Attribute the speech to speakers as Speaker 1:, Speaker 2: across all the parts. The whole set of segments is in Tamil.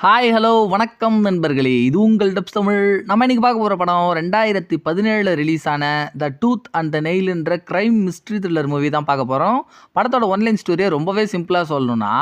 Speaker 1: ஹாய் ஹலோ வணக்கம் நண்பர்களே, இது உங்கள் டப்ஸ் தமிழ். நம்ம இன்னைக்கு பார்க்க போகிற படம் 2017 ரிலீஸ் ஆன த டூத் அண்ட் த நெயில்ன்ற கிரைம் மிஸ்ட்ரி த்ரில்லர் மூவி தான் பார்க்க போகிறோம். படத்தோட ஒன்லைன் ஸ்டோரியை ரொம்பவே சிம்பிளாக சொல்லணும்னா,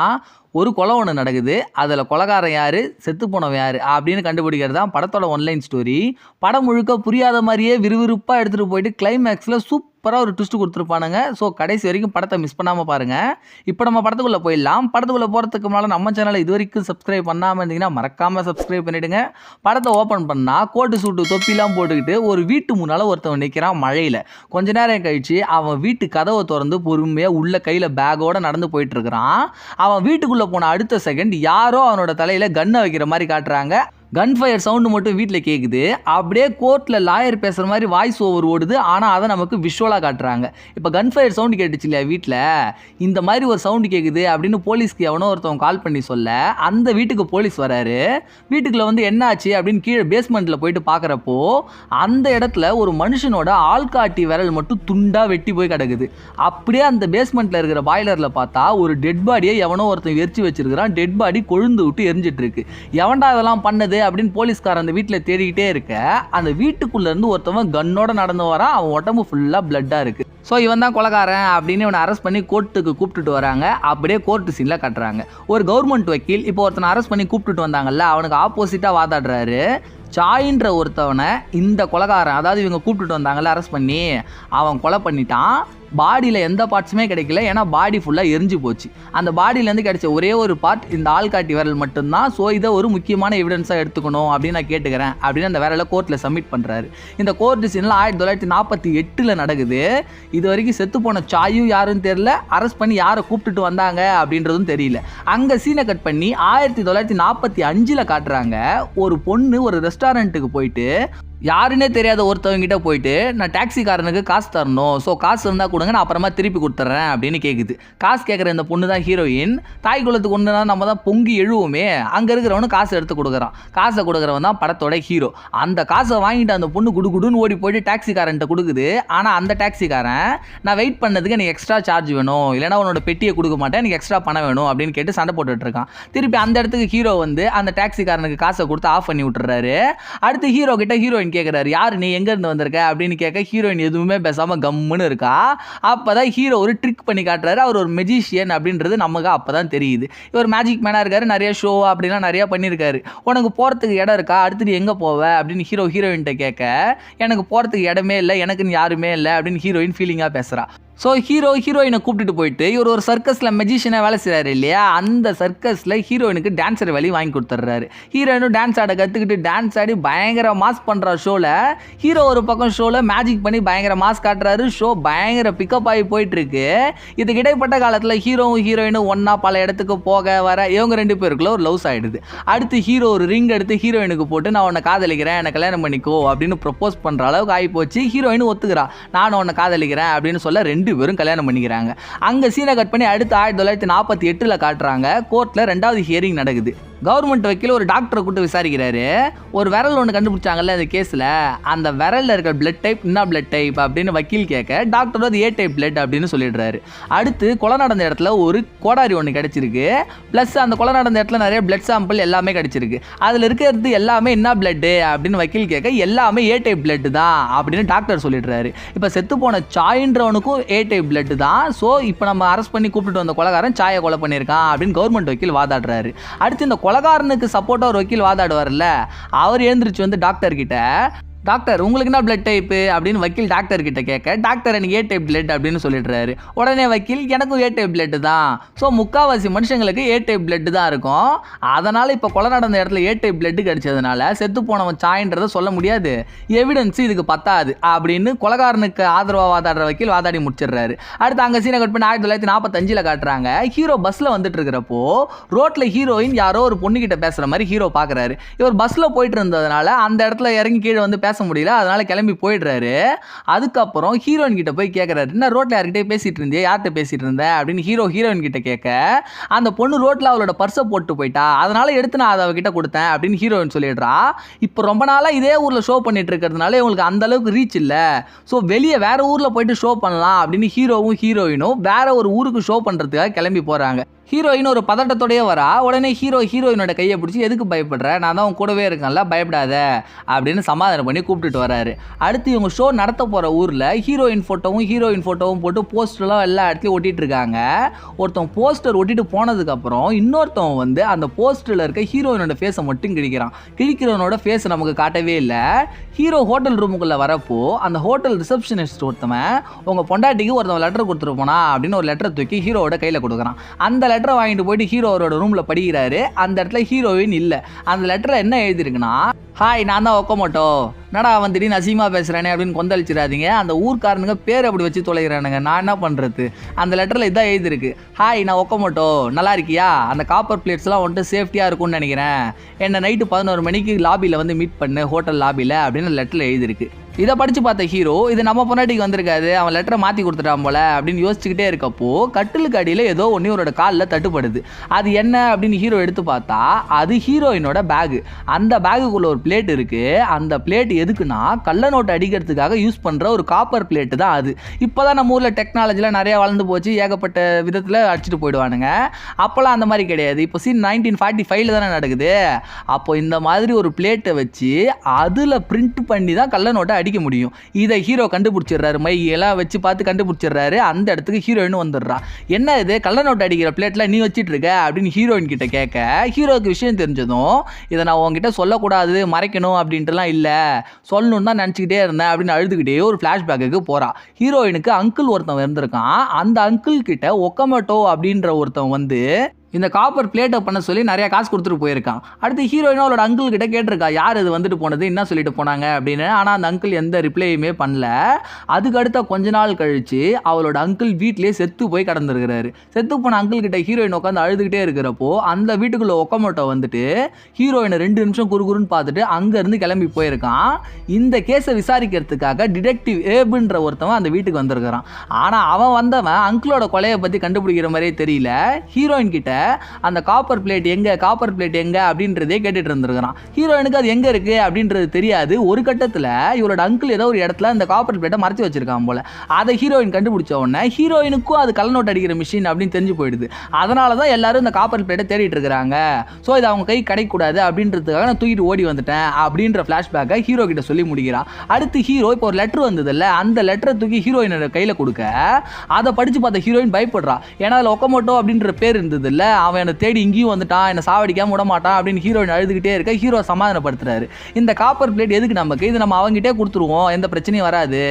Speaker 1: ஒரு கொலை ஒன்று நடக்குது, அதில் கொலைகாரன் யார், செத்து போனவன் யார் அப்படின்னு கண்டுபிடிக்கிறது தான் படத்தோட ஒன்லைன் ஸ்டோரி. படம் முழுக்க புரியாத மாதிரியே விறுவிறுப்பாக எடுத்துகிட்டு போயிட்டு கிளைமேக்ஸில் சூப்பராக ஒரு ட்விஸ்ட் கொடுத்துருப்பானுங்க. ஸோ கடைசி வரைக்கும் படத்தை மிஸ் பண்ணாமல் பாருங்கள். இப்போ நம்ம படத்துக்குள்ளே போயிடலாம். படத்துக்குள்ளே போகிறதுக்கு முன்னால் நம்ம சேனலை இது வரைக்கும் சப்ஸ்கிரைப் பண்ணாமல் இருந்தீங்கன்னா மறக்காமல் சப்ஸ்கிரைப் பண்ணிவிடுங்க. படத்தை ஓப்பன் பண்ணால் கோட்டு சூட்டு தொப்பிலாம் போட்டுக்கிட்டு ஒரு வீட்டு முன்னால் ஒருத்தவன் நிற்கிறான் மழையில். கொஞ்ச நேரம் கழிச்சு அவன் வீட்டு கதவை திறந்து பொறுமையாக உள்ள கையில் பேக்கோடு நடந்து போயிட்டுருக்கிறான். அவன் வீட்டுக்குள்ளே போன அடுத்த செகண்ட் யாரோ அவனோட தலையில் கன்னை வைக்கிற மாதிரி காட்டுறாங்க. கன் ஃபயர் சவுண்டு மட்டும் வீட்டில் கேட்குது. அப்படியே கோர்ட்டில் லாயர் பேசுகிற மாதிரி வாய்ஸ் ஓவர் ஓடுது. ஆனால் அதை நமக்கு விஷுவலாக காட்டுறாங்க. இப்போ கன் ஃபயர் சவுண்டு கேட்டுச்சு இல்லையா வீட்டில், இந்த மாதிரி ஒரு சவுண்டு கேட்குது அப்படின்னு போலீஸ்க்கு எவனோ ஒருத்தவங்க கால் பண்ணி சொல்ல அந்த வீட்டுக்கு போலீஸ் வராரு. வீட்டுக்குள்ளே வந்து என்னாச்சு அப்படின்னு கீழே பேஸ்மெண்ட்டில் போயிட்டு பார்க்குறப்போ அந்த இடத்துல ஒரு மனுஷனோட ஆள்காட்டி விரல் மட்டும் துண்டாக வெட்டி போய் கிடக்குது. அப்படியே அந்த பேஸ்மெண்ட்டில் இருக்கிற பாய்லரில் பார்த்தா ஒரு டெட் பாடியை எவனோ ஒருத்தன் எரிச்சு வச்சிருக்கிறான். டெட் பாடி கொழுந்து விட்டு எரிஞ்சிட்டு இருக்கு. எவன்டா அதெல்லாம் பண்ணது அப்படின்னு போலீஸ்காரன் அந்த வீட்டில் தேடிக்கிட்டே இருக்க அந்த வீட்டுக்குள்ள இருந்து ஒருத்தவன் கன்னோட நடந்து வரான். அவன் உடம்பு ஃபுல்லாக பிளட்டாக இருக்கு. ஸோ இவன் தான் கொலைகாரன் அப்படின்னு இவனை அரெஸ்ட் பண்ணி கோர்ட்டுக்கு கூப்பிட்டுட்டு வராங்க. அப்படியே கோர்ட்டு சீனில் கட்டுறாங்க. ஒரு கவர்மெண்ட் வக்கீல் இப்போ ஒருத்தனை அரெஸ்ட் பண்ணி கூப்பிட்டுட்டு வந்தாங்கல்ல, அவனுக்கு ஆப்போசிட்டாக வாதாடுறாரு. சாயின்ற ஒருத்தவனை இந்த கொலைகாரன், அதாவது இவங்க கூப்பிட்டுட்டு வந்தாங்கல்ல அரெஸ்ட் பண்ணி, அவன் கொலை பண்ணிட்டான். பாடியில் எந்த பார்ட்ஸுமே கிடைக்கல, ஏன்னா பாடி ஃபுல்லாக எரிஞ்சு போச்சு. அந்த பாடியிலேருந்து கிடைச்ச ஒரே ஒரு பார்ட் இந்த ஆள்காட்டி விரல் மட்டும்தான். ஸோ இதை ஒரு முக்கியமான எவிடன்ஸாக எடுத்துக்கணும் அப்படின்னு நான் கேட்டுக்கிறேன் அப்படின்னு அந்த விரலை கோர்ட்டில் சப்மிட் பண்ணுறாரு. இந்த கோர்ட்டு சீனில் 1948 நடக்குது. இது வரைக்கும் செத்து போன சாயும் யாருன்னு தெரியல, அரெஸ்ட் பண்ணி யாரை கூப்பிட்டுட்டு வந்தாங்க அப்படின்றதும் தெரியல. அங்கே சீனை கட் பண்ணி 1945 காட்டுறாங்க. ஒரு பொண்ணு ஒரு ரெஸ்டாரண்ட்டுக்கு போயிட்டு யாருன்னே தெரியாத ஒருத்தவங்கிட்ட போயிட்டு, நான் டாக்ஸிக்காரனுக்கு காசு தரணும், ஸோ காசு இருந்தால் கொடுங்க, நான் அப்புறமா திருப்பி கொடுத்துட்றேன் அப்படின்னு கேட்குது. காசு கேட்குற இந்த பொண்ணு தான் ஹீரோயின். தாய் குலத்துக்கு ஒன்றுனா நம்ம தான் பொங்கி எழுவோமே, அங்கே இருக்கிறவனு காசு எடுத்து கொடுக்குறான். காசை கொடுக்குறவன் தான் படத்தோட ஹீரோ. அந்த காசை வாங்கிட்டு அந்த பொண்ணு குடுன்னு ஓடி போயிட்டு டாக்ஸிக்காரன்ட்ட கொடுக்குது. ஆனால் அந்த டாக்ஸிக்காரன், நான் வெயிட் பண்ணதுக்கு எனக்கு எக்ஸ்ட்ரா சார்ஜ் வேணும், இல்லைனா உன்னோட பெட்டியை கொடுக்க மாட்டேன், எனக்கு எக்ஸ்ட்ரா பணம் வேணும் அப்படின்னு கேட்டு சண்டை போட்டுட்டு இருக்கான். திருப்பி அந்த இடத்துக்கு ஹீரோ வந்து அந்த டாக்ஸிக்காரனுக்கு காசை கொடுத்து ஆஃப் பண்ணி விட்டுறாரு. அடுத்து ஹீரோ கிட்ட ஹீரோயின் கேட்குறாரு, யார் நீ, எங்கேருந்து வந்திருக்க அப்படின்னு கேட்க ஹீரோயின் எதுவுமே பேசாமல் கம்முன்னு இருக்கா. அப்போ தான் ஹீரோ ஒரு ட்ரிக் பண்ணி காட்டுறாரு. அவர் ஒரு மெஜிஷியன் அப்படின்றது நமக்கு அப்போ தான் தெரியுது. இவர் மேஜிக் மேனாக இருக்காரு, நிறைய ஷோ அப்படிலாம் நிறையா பண்ணியிருக்காரு. உனக்கு போகிறதுக்கு இடம் இருக்கா, அடுத்து எங்கே போவ அப்படின்னு ஹீரோயின்கிட்ட கேட்க, எனக்கு போகிறதுக்கு இடமே இல்லை, எனக்குன்னு யாருமே இல்லை அப்படின்னு ஹீரோயின் ஃபீலிங்காக பேசுகிறா. ஸோ ஹீரோயினை கூப்பிட்டுட்டு போயிட்டு இவர் ஒரு சர்க்கஸில் மெஜிஷியனாக வேலை செய்கிறாரு இல்லையா, அந்த சர்க்கஸில் ஹீரோயினுக்கு டான்ஸர் வேலையும் வாங்கி கொடுத்துட்றாரு. ஹீரோயினும் டான்ஸ் ஆட கற்றுக்கிட்டு டான்ஸ் ஆடி பயங்கர மாஸ் பண்ணுற ஷோவில் ஹீரோ ஒரு பக்கம் ஷோவில் மேஜிக் பண்ணி பயங்கர மாஸ் காட்டுறாரு. ஷோ பயங்கர பிக்கப் ஆகி போயிட்டுருக்கு. இதுக்கு இடைப்பட்ட காலத்தில் ஹீரோவும் ஹீரோயினும் ஒன்றா பல இடத்துக்கு போக வர இவங்க ரெண்டு பேருக்குள்ள ஒரு லவ்ஸ் ஆகிடுது. அடுத்து ஹீரோ ஒரு ரிங் எடுத்து ஹீரோயினுக்கு போட்டு, நான் உன்னை காதலிக்கிறேன், என்னை கல்யாணம் பண்ணிக்கோ அப்படின்னு ப்ரப்போஸ் பண்ணுற அளவுக்கு ஆகி போச்சு. ஹீரோயின் ஒத்துக்கிறா, நான் உன்னை காதலிக்கிறேன் அப்படின்னு சொல்ல ரெண்டு பேரும் கல்யாணம் பண்ணிக்கிறாங்க. அங்க சீனை கட் பண்ணி அடுத்து 1948 காட்டுறாங்க. கோர்ட்ல 2வது ஹியரிங் நடக்குது. கவர்மெண்ட் வக்கீல் ஒரு டாக்டரை கூப்பிட்டு விசாரிக்கிறாரு. ஒரு விரல் ஒன்று கண்டுபிடிச்சாங்கல்ல இந்த கேஸில், அந்த விரலில் இருக்கிற பிளட் டைப் என்ன பிளட் டைப் அப்படின்னு வக்கீல் கேட்க டாக்டர் அது ஏ டைப் பிளட் அப்படின்னு சொல்லிடுறாரு. அடுத்து கொலை நடந்த இடத்துல ஒரு கோடாரி ஒன்று கிடச்சிருக்கு. ப்ளஸ் அந்த கொலை நடந்த இடத்துல நிறைய பிளட் சாம்பிள் எல்லாமே கிடச்சிருக்கு. அதில் இருக்கிறது எல்லாமே என்ன பிளட்டு அப்படின்னு வக்கீல் கேட்க, எல்லாமே ஏ டைப் பிளட்டு தான் அப்படின்னு டாக்டர் சொல்லிடுறாரு. இப்போ செத்து போன சாயின்றவனுக்கும் ஏ டைப் பிளட்டு தான். ஸோ இப்போ நம்ம அரெஸ்ட் பண்ணி கூப்பிட்டு வந்த கொலைகாரன் சாயை கொலை பண்ணியிருக்கான் அப்படின்னு கவர்மெண்ட் வக்கீல் வாதாடுறாரு. அடுத்து இந்த கொலைகாரனுக்கு சப்போர்ட்டாக ஒரு வக்கீல் வாதாடுவார்ல, அவர் எழுந்திரிச்சு வந்து டாக்டர் கிட்ட, டாக்டர் உங்களுக்கு என்ன பிளட் டைப்பு அப்படின்னு வக்கீல் டாக்டர் கிட்ட கேட்க, டாக்டர் எனக்கு ஏ டைப் பிளட் அப்படின்னு சொல்லிடுறாரு. உடனே வக்கீல், எனக்கும் ஏ டைப் பிளட் தான், ஸோ முக்கால்வாசி மனுஷங்களுக்கு ஏ டைப் பிளட் தான் இருக்கும், அதனால் இப்போ கொலை நடந்த இடத்துல ஏ டைப் பிளட் கிடைச்சதுனால செத்து போனவன் சாயின்றதை சொல்ல முடியாது, எவிடன்ஸ் இதுக்கு பத்தாது அப்படின்னு கொலைகாரனுக்கு ஆதரவாக வாதாடுற வக்கீல் வாதாடி முடிச்சிடுறாரு. அடுத்து அங்கே சீனை கட் பண்ணி 1945 காட்டுறாங்க. ஹீரோ பஸ்ஸில் வந்துட்டு இருக்கிறப்போ ரோட்டில் ஹீரோயின் யாரோ ஒரு பொண்ணுக்கிட்ட பேசுகிற மாதிரி ஹீரோ பார்க்குறாரு. இவர் பஸ்ஸில் போயிட்டு இருந்ததுனால அந்த இடத்துல இறங்கி கீழே வந்து பேச முடியல, அதனால கிளம்பி போயிடுறாரு. அதுக்கப்புறம் ஹீரோயின் கிட்ட போய் கேட்குறாரு, என்ன ரோட்டில் யார்கிட்ட பேசிட்டு இருந்தே, யார்கிட்ட பேசிட்டு இருந்த அப்படின்னு ஹீரோயின் கிட்ட கேட்க, அந்த பொண்ணு ரோட்டில் அவளோட பர்ஸை போட்டு போயிட்டா, அதனால எடுத்து நான் அதை அவகிட்ட கொடுத்தேன் அப்படின்னு ஹீரோயின் சொல்லிடுறா. இப்போ ரொம்ப நாளாக இதே ஊரில் ஷோ பண்ணிட்டு இருக்கிறதுனால இவங்களுக்கு அந்த அளவுக்கு ரீச் இல்லை. ஸோ வெளியே வேற ஊரில் போயிட்டு ஷோ பண்ணலாம் அப்படின்னு ஹீரோவும் ஹீரோயினும் வேற ஒரு ஊருக்கு ஷோ பண்ணுறதுக்காக கிளம்பி போகிறாங்க. ஹீரோயின் ஒரு பதட்டத்தோடயே வரா. உடனே ஹீரோயினோட கையை பிடிச்சி எதுக்கு பயப்படுற, நான் தான் உன் கூடவே இருக்கேன்ல, பயப்படாத அப்படின்னு சமாதானம் பண்ணி கூப்பிட்டுட்டு வராரு. அடுத்து இவங்க ஷோ நடத்த போகிற ஊரில் ஹீரோயின் ஃபோட்டோவும் போட்டு போஸ்டர்லாம் எல்லா இடத்துலையும் ஒட்டிட்டு இருக்காங்க. ஒருத்தன் போஸ்டர் ஒட்டிட்டு போனதுக்கப்புறம் இன்னொருத்தவன் வந்து அந்த போஸ்டரில் இருக்க ஹீரோயினோட ஃபேஸை மட்டும் கிழிக்கிறான். கிழிக்கிறவனோட ஃபேஸை நமக்கு காட்டவே இல்லை. ஹீரோ ஹோட்டல் ரூமுக்குள்ளே வரப்போ அந்த ஹோட்டல் ரிசப்ஷனிஸ்ட் ஒருத்தவன் உங்கள் பொண்டாட்டிக்கு ஒருத்தவன் லெட்டர் கொடுத்துட்டு போனா அப்படின்னு ஒரு லெட்டரை தூக்கி ஹீரோவோட கையில் கொடுக்குறான். அந்த லெட்டரை வாங்கிட்டு போயிட்டு ஹீரோ அவரோட ரூமில் படிக்கிறாரு. அந்த இடத்துல ஹீரோயின் இல்லை. அந்த லெட்டரில் என்ன எழுதிருக்குன்னா, ஹாய் நான் தான் ஒக்கமோட்டோ, என்னடா அவன் திடீர்னு அசிங்கமாக பேசுகிறானே அப்படின்னு கொந்தளிச்சிடாதீங்க, அந்த ஊர்க்காரனுங்க பேர் அப்படி வச்சு தொலைகிறானுங்க, நான் என்ன பண்ணுறது. அந்த லெட்டரில் இதான் எழுதிருக்கு, ஹாய் நான் ஒக்கமோட்டோ, நல்லா இருக்கியா, அந்த காப்பர் பிளேட்ஸ்லாம் வந்துட்டு சேஃப்டியாக இருக்கும்னு நினைக்கிறேன், என்னை நைட்டு 11 மணிக்கு லாபியில் வந்து மீட் பண்ணு ஹோட்டல் லாபியில் அப்படின்னு லெட்டரில் எழுதிருக்கு. இதை படித்து பார்த்த ஹீரோ, இது நம்ம பொண்டாட்டிக்கு வந்திருக்காது, அவன் லெட்டரை மாற்றி கொடுத்துட்டான் போல அப்படின்னு யோசிச்சுக்கிட்டே இருக்கப்போ கட்டிலுக்கு அடியில் ஏதோ ஒன்று இவரோட காலில் தட்டுப்படுது. அது என்ன அப்படின்னு ஹீரோ எடுத்து பார்த்தா அது ஹீரோயினோட பேகு. அந்த பேகுக்குள்ள ஒரு பிளேட் இருக்கு. அந்த பிளேட் எதுக்குன்னா கள்ள நோட்டு அடிக்கிறதுக்காக யூஸ் பண்ணுற ஒரு காப்பர் பிளேட்டு தான் அது. இப்போ தான் நம்ம ஊரில் டெக்னாலஜிலாம் நிறையா வளர்ந்து போச்சு, ஏகப்பட்ட விதத்தில் அடிச்சுட்டு போயிடுவானுங்க. அப்போல்லாம் அந்த மாதிரி கிடையாது. இப்போ சீன் 1945 தானே நடக்குது. அப்போ இந்த மாதிரி ஒரு பிளேட்டை வச்சு அதில் பிரிண்ட் பண்ணி தான் கள்ள நோட்டை அடிக்க முடியும். இதை ஹீரோ கண்டுபிடிச்சிடுறாரு. மையெல்லாம் வச்சு பார்த்து கண்டுபிடிச்சிடுறாரு. அந்த இடத்துக்கு ஹீரோயின் வந்துடுறா. என்ன இது கள்ள நோட்டு அடிக்கிற பிளேட்ல நீ வச்சிட்டு இருக்க அப்படின்னு ஹீரோயின் கிட்ட கேட்க, ஹீரோக்கு விஷயம் தெரிஞ்சதும் இதை நான் உங்ககிட்ட சொல்லக்கூடாது, மறைக்கணும் அப்படின்ட்டுலாம் இல்லை, சொல்லணும்னு தான் நினச்சிக்கிட்டே இருந்தேன் அப்படின்னு அழுதுகிட்டே ஒரு ஃப்ளாஷ்பேக்கு போறா. ஹீரோயினுக்கு அங்கிள் ஒருத்தன் இருந்திருக்கான். அந்த அங்கிள் கிட்ட ஒக்கமோட்டோ அப்படின்ற ஒருத்தன் வந்து இந்த காப்பர் பிளேட்டை பண்ண சொல்லி நிறைய காசு கொடுத்துட்டு போயிருக்கான். அடுத்து ஹீரோயினும் அவளோட அங்கிள் கிட்ட கேட்டிருக்கா, யார் இது வந்துட்டு போனது, என்ன சொல்லிட்டு போனாங்க அப்படின்னு. ஆனால் அந்த அங்கிள் எந்த ரிப்ளையுமே பண்ணல. அதுக்கு அடுத்த கொஞ்ச நாள் கழிச்சு அவளோட அங்கிள் வீட்டிலே செத்து போய் கடந்திருக்கிறாரு. செத்து போன அங்கிள் கிட்ட ஹீரோயின் உட்காந்து அழுதுகிட்டே இருக்கிறப்போ அந்த வீட்டுக்குள்ள ஒக்கமோட்டோ வந்துட்டு ஹீரோயினை 2 நிமிஷம் குறுகுறுன்னு பார்த்துட்டு அங்கேருந்து கிளம்பி போயிருக்கான். இந்த கேஸை விசாரிக்கிறதுக்காக டிடெக்டிவ் ஏபுன்ற ஒருத்தவன் அந்த வீட்டுக்கு வந்திருக்கிறான். ஆனால் அவன் வந்தவன் அங்கிளோட கொலையை பற்றி கண்டுபிடிக்கிற மாதிரியே தெரியல. ஹீரோயின் கிட்ட அந்த காப்பர் பிளேட் எங்க அப்படின்றதே கேட்டுட்டு இருந்திருக்கான். ஹீரோயினுக்கு அது எங்க இருக்கு அப்படின்றது தெரியாது. ஒரு கட்டத்தில் இவரோட அங்கிள் ஏதோ ஒரு இடத்துல அந்த காப்பர் பிளேட்டை மறைச்சு வச்சிருக்கான் போல. அதை ஹீரோயின் கண்டுபிடிச்ச உடனே ஹீரோயினுக்கும் அது கள்ள நோட்டு அடிக்கிற மிஷின் அப்படின்னு தெரிஞ்சு போயிடுது. அதனால தான் எல்லாரும் இந்த காப்பர் பிளேட்டை தேடிட்டு இருக்கிறாங்க. ஸோ இது அவங்க கை கிடைக்கூடாது அப்படின்றதுக்காக நான் தூக்கிட்டு ஓடி வந்துட்டேன் அப்படின்ற ஃபிளாஷ்பேக்கை ஹீரோ கிட்ட சொல்லி முடிக்கிறான். அடுத்து ஹீரோ இப்போ ஒரு லெட்டர் வந்ததில்ல, அந்த லெட்டரை தூக்கி ஹீரோயினோட கையில் கொடுக்க அதை படிச்சு பார்த்த ஹீரோயின் பயப்படுறா. ஏன்னா அதில் ஒக்கமோட்டோ அப்படின்ற பேர் இருந்தது இல்லை, அவன் என்னை தேடி இங்கேயும் வந்துட்டான், என்னை சாவடிக்காம விட மாட்டான் அப்படின்னு ஹீரோயின் அழுதுகிட்டே இருக்க ஹீரோ சமாதானப்படுத்துறாரு. இந்த காப்பர் பிளேட் எதுக்கு நமக்கு, இது நம்ம அவங்ககிட்டே கொடுத்துருவோம், எந்த பிரச்சனையும் வராது,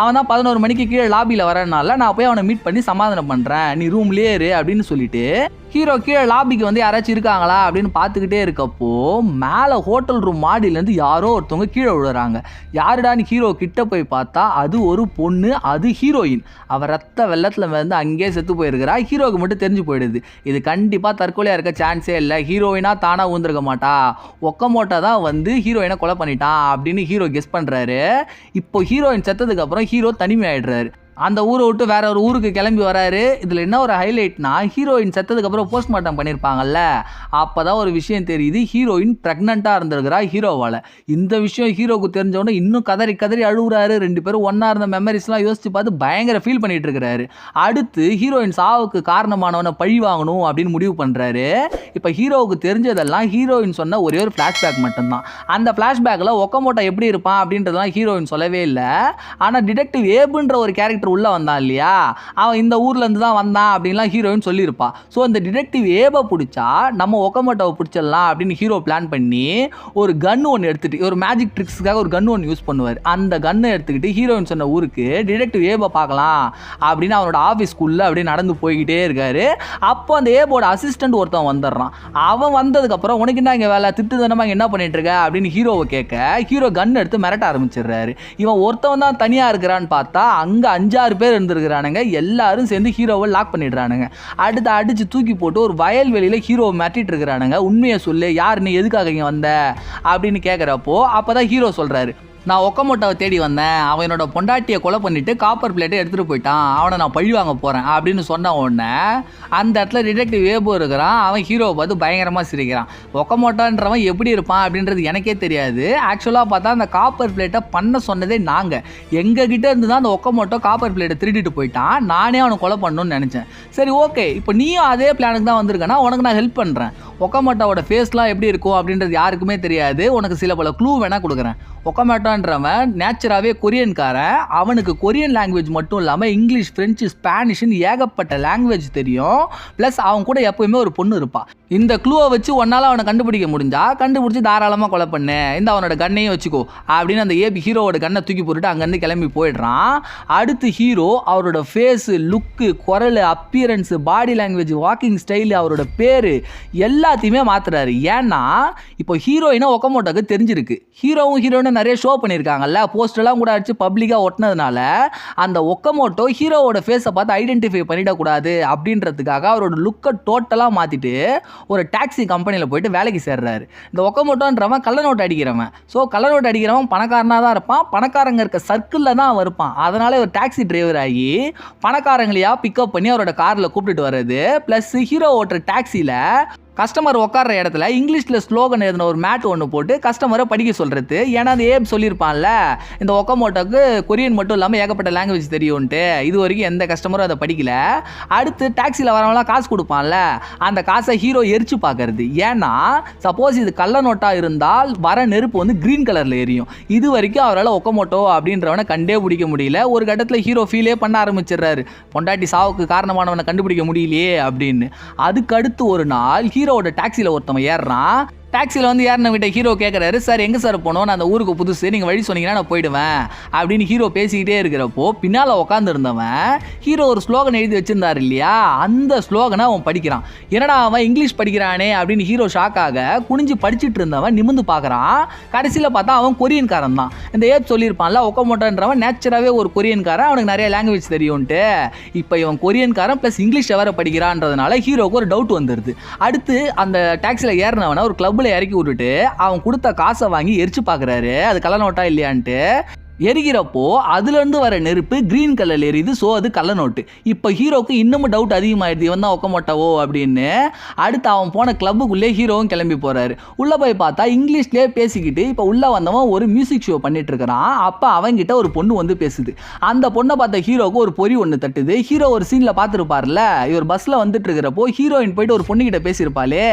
Speaker 1: அவன் தான் 11 மணிக்கு கீழே லாபியில் வரனால நான் போய் அவனை மீட் பண்ணி சமாதானம் பண்ணுறேன், நீ ரூம்லேயே இரு அப்படின்னு சொல்லிட்டு ஹீரோ கீழே லாபிக்கு வந்து யாராச்சும் இருக்காங்களா அப்படின்னு பார்த்துக்கிட்டே இருக்கப்போ மேலே ஹோட்டல் ரூம் மாடியிலேருந்து யாரோ ஒருத்தவங்க கீழே விழுறாங்க. யாருடான்னு ஹீரோ கிட்ட போய் பார்த்தா அது ஒரு பொண்ணு, அது ஹீரோயின். அவள் ரத்த வெள்ளத்தில் வந்து அங்கேயே செத்து போயிருக்கிறா. ஹீரோவுக்கு மட்டும் தெரிஞ்சு போயிடுது, இது கண்டிப்பாக தற்கொலையாக இருக்க சான்ஸே இல்லை, ஹீரோயினா தானாக ஊந்திருக்க மாட்டா, ஒக்கமோட்டோ தான் வந்து ஹீரோயினை கொலை பண்ணிட்டான் அப்படின்னு ஹீரோ கெஸ் பண்ணுறாரு. இப்போ ஹீரோயின் செத்ததுக்கப்புறம் ஹீரோ தனிமையாயிடுறாரு. அந்த ஊரை விட்டு வேற ஒரு ஊருக்கு கிளம்பி வராரு. இதில் என்ன ஒரு ஹைலைட்னா ஹீரோயின் செத்ததுக்கப்புறம் போஸ்ட்மார்ட்டம் பண்ணியிருப்பாங்கல்ல, அப்போ தான் ஒரு விஷயம் தெரியுது, ஹீரோயின் ப்ரெக்னெண்ட்டாக இருந்திருக்கிறா ஹீரோவால். இந்த விஷயம் ஹீரோவுக்கு தெரிஞ்சவொடனே இன்னும் கதறி கதறி அழுகுறாரு. 2 பேரும் ஒன்றா இருந்த மெமரிஸ்லாம் யோசித்து பார்த்து பயங்கர ஃபீல் பண்ணிட்டு இருக்கிறாரு. அடுத்து ஹீரோயின் சாவுக்கு காரணமானவனை பழி வாங்கணும் அப்படின்னு முடிவு பண்ணுறாரு. இப்போ ஹீரோவுக்கு தெரிஞ்சதெல்லாம் ஹீரோயின் சொன்ன ஒரே ஒரு ஃப்ளாஷ்பேக் மட்டும்தான். அந்த ஃப்ளாஷ்பேக்கில் ஒக்கமோட்டோ எப்படி இருப்பான் அப்படின்றதெல்லாம் ஹீரோயின் சொல்லவே இல்லை. ஆனால் டிடெக்டிவ் ஏபுன்ற ஒரு கேரக்டர் உள்ள வந்தான் இல்லையா, அவன் இந்த ஊர்ல இருந்து தான் வந்தான் அப்படின்லாம் ஹீரோயின் சொல்லியிருப்பா. ஸோ இந்த டிடெக்டிவ் ஏபை பிடிச்சா நம்ம ஒக்கமோட்டோவை பிடிச்சிடலாம் அப்படின்னு ஹீரோ பிளான் பண்ணி ஒரு கன் ஒன்று எடுத்துட்டு, ஒரு மேஜிக் ட்ரிக்ஸுக்காக ஒரு கன் ஒன்று யூஸ் பண்ணுவார். அந்த கன்னை எடுத்துக்கிட்டு ஹீரோயின் சொன்ன ஊருக்கு டிடெக்டிவ் ஏபை பார்க்கலாம் அப்படின்னு அவனோட ஆஃபீஸ்க்குள்ளே அப்படியே நடந்து போய்கிட்டே இருக்காரு. அப்போ அந்த ஏபோட அசிஸ்டன்ட் ஒருத்தன் வந்துடுறான். அவன் வந்ததுக்கப்புறம் உனக்கு என்ன இங்கே வேலை, திட்டுத்தனமாக என்ன பண்ணிட்டு இருக்க அப்படின்னு ஹீரோவை கேட்க ஹீரோ கன் எடுத்து மிரட்ட ஆரம்பிச்சிடுறாரு. இவன் ஒருத்தவன் தான் தனியாக இருக்கிறான்னு பார்த்தா அங்கே 5-6 பேர் இருந்திருக்கிறானுங்க. எல்லாரும் சேர்ந்து ஹீரோவை லாக் பண்ணிடுறானுங்க. அடுத்து அடிச்சு தூக்கி போட்டு ஒரு வயல்வெளியில் ஹீரோவை மிரட்டிட்டு இருக்கிறானுங்க. உண்மையை சொல்லு, யார் நீ, எதுக்காக இங்கே வந்த அப்படின்னு கேட்குறப்போ அப்போ தான் ஹீரோ சொல்கிறாரு, நான் ஒக்கமோட்டோவை தேடி வந்தேன், அவன் என்னோட பொண்டாட்டியை கொலை பண்ணிட்டு காப்பர் பிளேட்டை எடுத்துகிட்டு போயிட்டான், அவனை நான் பழி வாங்க போகிறேன் அப்படின்னு சொன்ன உடனே அந்த இடத்துல டிடெக்டிவ் ஏபு இருக்கிறான். அவன் ஹீரோவை பார்த்து பயங்கரமாக சிரிக்கிறான். ஒக்கமோட்டோன்றவன் எப்படி இருப்பான் அப்படின்றது எனக்கே தெரியாது. ஆக்சுவலாக பார்த்தா அந்த காப்பர் பிளேட்டை பண்ண சொன்னதே நாங்கள், எங்ககிட்ட இருந்து தான் அந்த ஒக்கமோட்டோ காப்பர் பிளேட்டை திருடிட்டு போயிட்டான், நானே அவனை கொலை பண்ணணும்னு நினச்சேன். சரி ஓகே, இப்போ நீயும் அதே பிளானுக்கு தான் வந்திருக்கேன்னா உனக்கு நான் ஹெல்ப் பண்ணுறேன். ஒக்கமோட்டோவோட ஃபேஸ்லாம் எப்படி இருக்கும் அப்படின்றது யாருக்குமே தெரியாது, உனக்கு சில பல க்ளூ வேணால் கொடுக்குறேன். ஒக்கமோட்டோன்றவன் நேச்சுராகவே கொரியன்காரன். அவனுக்கு கொரியன் லாங்குவேஜ் மட்டும் இல்லாமல் இங்கிலீஷ், ஃப்ரெஞ்சு, ஸ்பானிஷ்னு ஏகப்பட்ட லாங்குவேஜ் தெரியும். ப்ளஸ் அவன் கூட எப்போயுமே ஒரு பொண்ணு இருப்பாள். இந்த க்ளூவை வச்சு ஒன்றால் அவனை கண்டுபிடிக்க முடிஞ்சா கண்டுபிடிச்சி தாராளமாக கொலை பண்ணு, இந்த அவனோட கண்ணையும் வச்சுக்கோ அப்படின்னு அந்த ஏபி ஹீரோவோட கண்ணை தூக்கி போட்டுட்டு அங்கேருந்து கிளம்பி போயிடுறான். அடுத்து ஹீரோ அவரோட ஃபேஸு, லுக்கு, குரல், appearance, body language, walking style, அவரோட பேர் எல்லாத்தையுமே மாற்றுறாரு. ஏன்னா இப்போ ஹீரோயினை ஒக்கமோட்டோக்கு தெரிஞ்சிருக்கு. ஹீரோவும் ஹீரோயினும் நிறைய ஷோ பண்ணியிருக்காங்கல்ல, போஸ்டெல்லாம் கூட அடிச்சு பப்ளிக்காக ஒட்டினதுனால அந்த ஒக்கமோட்டோ ஹீரோவோட ஃபேஸை பார்த்து ஐடென்டிஃபை பண்ணிடக்கூடாது அப்படின்றதுக்காக அவரோட லுக்கை டோட்டலாக மாற்றிட்டு ஒரு டாக்ஸி கம்பெனியில் போயிட்டு வேலைக்கு சேர்றாரு. இந்த ஒக்கமோட்டோன்றவன் கள்ள நோட்டு அடிக்கிறவன். ஸோ கள்ள நோட்டு அடிக்கிறவன் பணக்காரனாக தான் இருப்பான், பணக்காரங்க இருக்க சர்க்கிளில் தான் அவன் இருப்பான். அதனால ஒரு டாக்ஸி டிரைவர் ஆகி பணக்காரங்களையா பிக்கப் பண்ணி அவரோட காரில் கூப்பிட்டுட்டு வர்றது. ப்ளஸ் ஹீரோ ஓட்டுற டாக்ஸியில் கஸ்டமர் உட்கார்ற இடத்துல இங்கிலீஷில் ஸ்லோகன் எழுதின ஒரு மேட் ஒன்று போட்டு கஸ்டமரை படிக்க சொல்கிறது. ஏன்னா அந்த ஏப் சொல்லியிருப்பான்ல, இந்த ஒக்கமோட்டோக்கு கொரியன் மட்டும் இல்லாமல் ஏகப்பட்ட லாங்குவேஜ் தெரியும்ன்ட்டு, இது வரைக்கும் எந்த கஸ்டமரும் அதை படிக்கல. அடுத்து டாக்ஸியில் வரவங்களாம் காசு கொடுப்பான்ல, அந்த காசை ஹீரோ எரிச்சு பார்க்கறது. ஏன்னா சப்போஸ் இது கள்ள நோட்டாக இருந்தால் வர நெருப்பு வந்து க்ரீன் கலரில் எரியும். இது வரைக்கும் அவரால் ஒக்கமோட்டோ அப்படின்றவனை கண்டே பிடிக்க முடியல. ஒரு கட்டத்தில் ஹீரோ ஃபீலே பண்ண ஆரம்பிச்சிடுறாரு, பொண்டாட்டி சாவுக்கு காரணமானவனை கண்டுபிடிக்க முடியலையே அப்படின்னு. அதுக்கடுத்து ஒரு நாள் ஹீரோவோட டாக்ஸியில் ஒருத்தவன் ஏறுறான். டாக்ஸியில் வந்து ஏறின விட்ட ஹீரோ கேட்குறாரு, சார் எங்கே சார் போனோம், நான் அந்த ஊருக்கு புதுசு, நீங்கள் வழி சொன்னீங்கன்னா நான் போயிடுவேன் அப்படின்னு ஹீரோ பேசிக்கிட்டே இருக்கிறப்போ பின்னால் உட்காந்துருந்தவன் ஹீரோ ஒரு ஸ்லோகன் எழுதி வச்சிருந்தார் இல்லையா, அந்த ஸ்லோகனை அவன் படிக்கிறான். என்னடா அவன் இங்கிலீஷ் படிக்கிறானே அப்படின்னு ஹீரோ ஷாக்காக குனிஞ்சு படிச்சுட்டு இருந்தவன் நிமிந்து பார்க்குறான். கடைசியில் பார்த்தா அவன் கொரியன்காரன் தான். இந்த ஏப் சொல்லியிருப்பான்ல, ஒக்கமோட்டோன்றவன் நேச்சுராகவே ஒரு கொரியன்காரன், அவனுக்கு நிறைய லாங்குவேஜ் தெரியும்ன்ட்டு. இப்போ இவன் கொரியன்காரன் ப்ளஸ் இங்கிலீஷ் வேற படிக்கிறான்றதுனால ஹீரோக்கு ஒரு டவுட் வந்துடுது. அடுத்து அந்த டாக்ஸியில் ஏறினவனை ஒரு கிளப்பில் இறக்கி விட்டுட்டு அவன் கொடுத்த காசை வாங்கி எரிச்சு பார்க்குறாரு, அது கள்ள நோட்டா இல்லையான்ட்டு. எரிகிறப்போ அதுலேருந்து வர நெருப்பு க்ரீன் கலரில் எரியுது. ஸோ அது கள்ள நோட்டு. இப்போ ஹீரோக்கு இன்னமும் டவுட் அதிகமாகிடுது, இவன் தான் ஒக்கமோட்டோவோ அப்படின்னு. அடுத்து அவன் போன கிளப்புக்குள்ளே ஹீரோவும் கிளம்பி போகிறாரு. உள்ளே போய் பார்த்தா இங்கிலீஷ்லேயே பேசிக்கிட்டு இப்போ உள்ளே வந்தவன் ஒரு மியூசிக் ஷோ பண்ணிட்டு இருக்கிறான். அப்போ அவன்கிட்ட ஒரு பொண்ணு வந்து பேசுது. அந்த பொண்ணை பார்த்த ஹீரோக்கு ஒரு பொறி ஒன்று தட்டுது. ஹீரோ ஒரு சீனில் பார்த்துருப்பார்ல, இவர் பஸ்ஸில் வந்துட்டு இருக்கிறப்போ ஹீரோயின் போயிட்டு ஒரு பொண்ணுக்கிட்ட பேசியிருப்பாளே,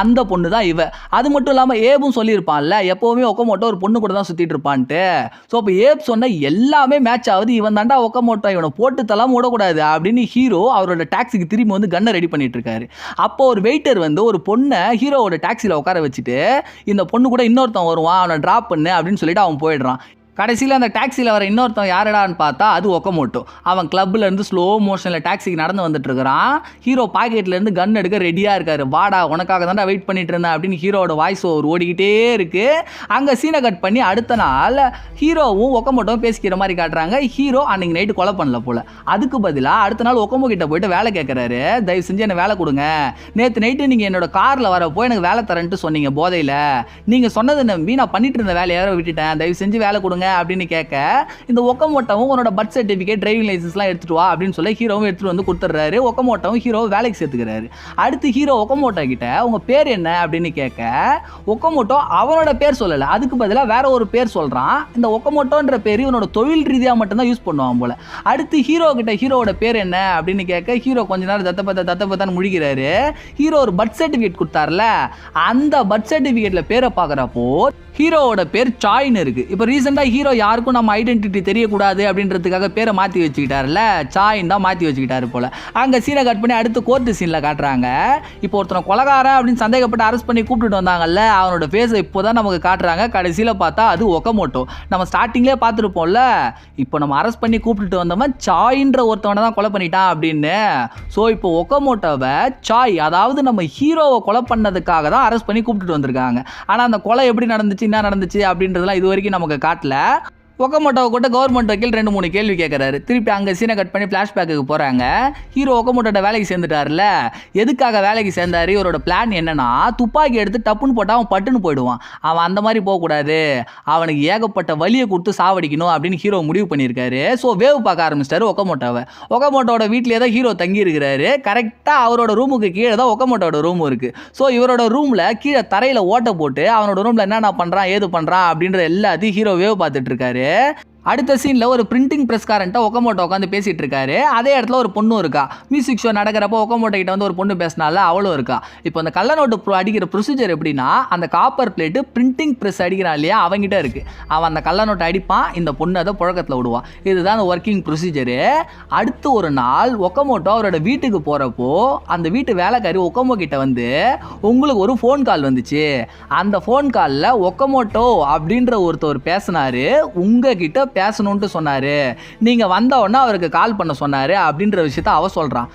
Speaker 1: அந்த பொண்ணு தான் இவ. அது மட்டும் இல்லாமல் ஏபும் சொல்லியிருப்பான்ல, எப்போவுமே ஒக்கமோட்டோ ஒரு பொண்ணு கூட தான் சுற்றிட்டு இருப்பான்ட்டு. ஸோ இப்போ ஏப் சொன்ன எல்லாமே மேட்ச் ஆகுது. இவன் தாண்டா ஒக்கமோட்டோ, இவனை போட்டு தலாம் விடக்கூடாது அப்படின்னு ஹீரோ அவரோட டாக்ஸிக்கு திரும்பி வந்து கன்னை ரெடி பண்ணிட்டு இருக்காரு. அப்போ ஒரு வெயிட்டர் வந்து ஒரு பொண்ணை ஹீரோவோட டாக்ஸியில் உட்கார வச்சுட்டு, இந்த பொண்ணு கூட இன்னொருத்தன் வருவான், அவனை ட்ராப் பண்ணு அப்படின்னு சொல்லிட்டு அவன் போயிடுறான். கடைசியில் அந்த டாக்ஸியில் வர இன்னொருத்தன் யாரடான்னு பார்த்தா அது ஒக்கமோட்டோ. அவன் கிளப்லேருந்து ஸ்லோ மோஷனில் டாக்ஸிக்கு நடந்து வந்துட்டு இருக்கிறான். ஹீரோ பாக்கெட்லேருந்து கன் எடுக்க ரெடியாக இருக்காரு. வாடா உனக்காக தான்டா வெயிட் பண்ணிட்டு இருந்தேன் அப்படின்னு ஹீரோவோட வாய்ஸ் ஓவர் ஓடிக்கிட்டே இருக்கு. அங்கே சீனை கட் பண்ணி அடுத்த நாள் ஹீரோவும் ஒக்கமோட்டோவும் பேசிக்கிற மாதிரி காட்டுறாங்க. ஹீரோ அன்னைக்கு நைட்டு கொலை பண்ணல போல. அதுக்கு பதிலாக அடுத்த நாள் ஒக்கமோ கிட்ட போயிட்டு வேலை கேட்குறாரு. தயவு செஞ்சு என்ன வேலை கொடுங்க, நேற்று நைட்டு நீங்கள் என்னோட காரில் வரப்போ எனக்கு வேலை தரேன்ட்டு சொன்னீங்க போதையில், நீங்கள் சொன்னதை நம்பி நான் பண்ணிட்டு இருந்த வேலையை விட்டுட்டேன், தயவு செஞ்சு வேலை கொடுங்க அப்படின்னு கேட்க, இந்த ஒக்கமோட்டோவும் உன்னோட பர்த் சர்டிஃபிகேட், டிரைவிங் லைசன்ஸ்லாம் எடுத்துட்டு வா அப்படின்னு சொல்லி ஹீரோவும் எடுத்துட்டு வந்து கொடுத்துட்றாரு. ஒக்கமோட்டோவும் ஹீரோவை வேலைக்கு சேர்த்துக்கிறாரு. அடுத்து ஹீரோ ஒக்கமோட்டோ கிட்ட உங்க பேர் என்ன அப்படின்னு கேட்க, ஒக்கமோட்டோ அவனோட பேர் சொல்லலை, அதுக்கு பதிலாக வேற ஒரு பேர் சொல்றான். இந்த ஒக்கமோட்டோன்ற பேர் இவனோட தொழில் ரீதியாக மட்டும்தான் யூஸ் பண்ணுவான் போல. அடுத்து ஹீரோ கிட்ட ஹீரோவோட பேர் என்ன அப்படின்னு கேட்க, ஹீரோ கொஞ்ச நேரம் தத்தப்பத்தான் முழிக்கிறாரு. ஹீரோ ஒரு பர்த் சர்டிஃபிகேட் கொடுத்தார்ல, அந்த பர்த் சர்டிஃபிகேட்ல பேரை பார்க்குறப்போ ஹீரோவோட பேர் சாய்னு இருக்கு. இப்போ ரீசெண்டாக ஹீரோ யாருக்கும் நம்ம ஐடென்டிட்டி தெரியக்கூடாது அப்படின்றதுக்காக பேரை மாற்றி வச்சுக்கிட்டாருல, சாயின் தான் மாற்றி வச்சுக்கிட்டாரு போல. அங்கே சீனை கட் பண்ணி அடுத்து கோர்ட்டு சீனில் காட்டுறாங்க. இப்போ ஒருத்தனை கொலகாரன் அப்படின்னு சந்தேகப்பட்டு அரெஸ்ட் பண்ணி கூப்பிட்டுட்டு வந்தாங்கல்ல, அவனோட ஃபேஸை இப்போ தான் நமக்கு காட்டுறாங்க. கடைசியில் பார்த்தா அது ஒக்கமோட்டோ. நம்ம ஸ்டார்டிங்லேயே பார்த்துருப்போம்ல, இப்போ நம்ம அரெஸ்ட் பண்ணி கூப்பிட்டுட்டு வந்தவன் சாயின்ற ஒருத்தவனை தான் கொலை பண்ணிட்டான் அப்படின்னு. ஸோ இப்போ ஒக்கமோட்டோவை சாய், அதாவது நம்ம ஹீரோவை கொலை பண்ணதுக்காக தான் அரெஸ்ட் பண்ணி கூப்பிட்டுட்டு வந்திருக்காங்க. ஆனால் அந்த கொலை எப்படி நடந்துச்சு, என்ன நடந்துச்சு அப்படின்றதெல்லாம் இது வரைக்கும் நமக்கு காட்டல. ஒக்கமோட்டோவை கூட கவர்மெண்ட் வக்கீல் 2-3 கேள்வி கேட்குறாரு. திருப்பி அங்கே சீனை கட் பண்ணி ஃப்ளாஷ்பேக்கு போகிறாங்க. ஹீரோ ஒக்கமோட்டோட வேலைக்கு சேர்ந்துட்டார்ல, எதுக்காக வேலைக்கு சேர்ந்தாரு, இவரோட பிளான் என்னன்னா துப்பாக்கி எடுத்து டப்புன்னு போட்டால் அவன் பட்டுன்னு போயிடுவான். அவன் அந்த மாதிரி போகக்கூடாது, அவனுக்கு ஏகப்பட்ட வலியை கொடுத்து சாவடிக்கணும் அப்படின்னு ஹீரோ முடிவு பண்ணியிருக்காரு. ஸோ வேவ் பார்க்க ஆரம்பிச்சிட்டாரு ஒக்கமோட்டோவை. ஒக்கமோட்டோட வீட்டிலே தான் ஹீரோ தங்கி இருக்கிறாரு. கரெக்டாக அவரோட ரூமுக்கு கீழே தான் ஒக்கமோட்டோட ரூம் இருக்குது. ஸோ இவரோட ரூமில் கீழே தரையில் ஓட்டை போட்டு அவனோட ரூமில் என்னென்ன பண்ணுறான் ஏது பண்ணுறான் அப்படின்ற எல்லாத்தையும் ஹீரோ வேவ் பார்த்துட்டு இருக்காரு. அடுத்த சீனில் ஒரு பிரிண்டிங் ப்ரெஸ்காரன்ட்ட ஒக்கமோட்டோ உட்காந்து பேசிகிட்டு இருக்காரு. அதே இடத்துல ஒரு பொண்ணும் இருக்கா. மியூசிக் ஷோ நடக்கிறப்போ ஒக்கமோட்டோ கிட்ட வந்து ஒரு பொண்ணு பேசினால அவளும் இருக்கா. இப்போ அந்த கள்ள நோட்டு அடிக்கிற ப்ரொசீஜர் எப்படின்னா, அந்த காப்பர் பிளேட்டு பிரிண்டிங் ப்ரெஸ் அடிக்கிறான் இல்லையா, அவங்ககிட்ட இருக்குது. அவன் அந்த கள்ள நோட்டை அடிப்பான், இந்த பொண்ணு அதை புழக்கத்தில் விடுவான். இதுதான் அந்த ஒர்க்கிங் ப்ரொசீஜரு. அடுத்து ஒரு நாள் ஒக்கமோட்டோ அவரோட வீட்டுக்கு போகிறப்போ அந்த வீட்டு வேலைக்காரி ஒக்கமோ கிட்ட வந்து, உங்களுக்கு ஒரு ஃபோன் கால் வந்துச்சு, அந்த ஃபோன் காலில் ஒக்கமோட்டோ அப்படின்ற ஒருத்தர் பேசினாரு, உங்ககிட்ட பேசணும்னு சொன்னாரு, நீங்க வந்த உடனே அவருக்கு கால் பண்ண சொன்னாரு அப்படின்ற விஷயத்த அவ சொல்றான்.